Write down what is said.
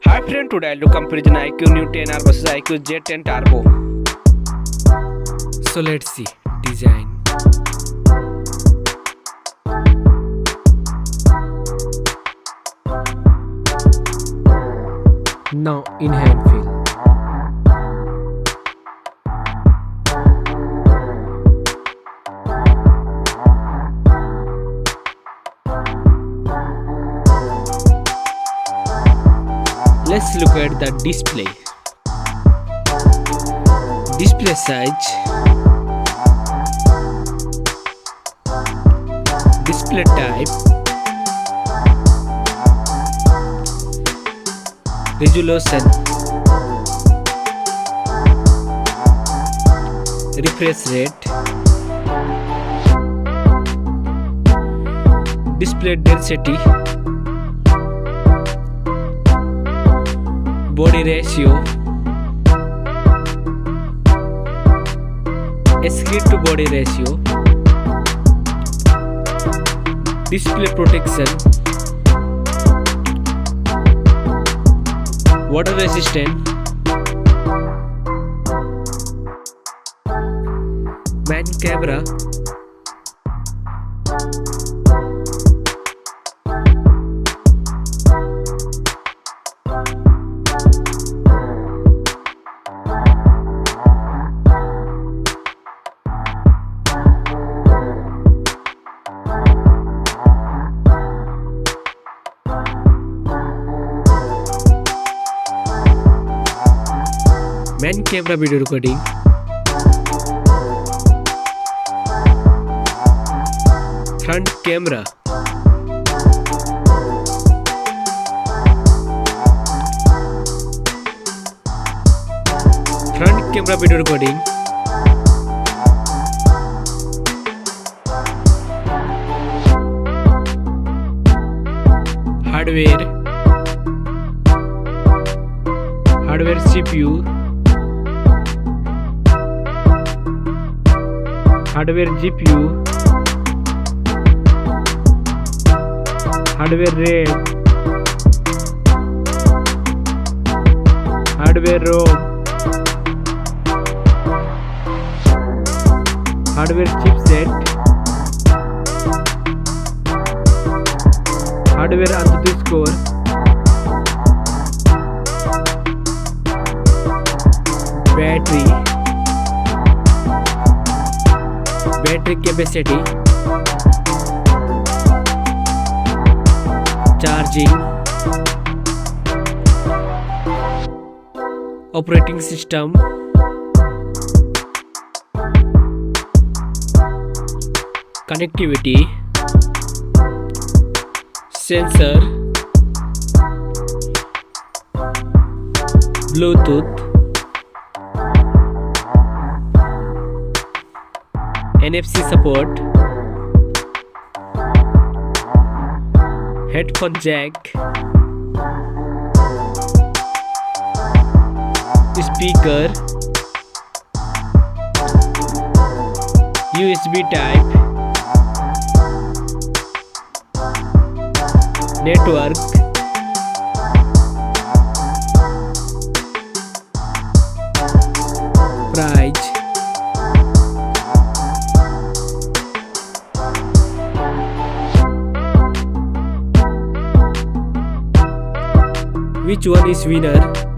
Hi friend, today I'll do comparison iQOO New 10R versus iQOO Z10 Turbo. So let's see design. Now in hand feel. Let's look at the display. Display size, display type, resolution, refresh rate, display density, body ratio, screen to body ratio, display protection, water resistant, main camera, main camera video recording, front camera, front camera video recording, hardware CPU, hardware GPU, hardware RAM, hardware ROM, hardware chipset, hardware AnTuTu score, battery capacity, charging, operating system, connectivity, sensor, Bluetooth, NFC support, headphone jack, speaker, USB type, network, price, which one is winner?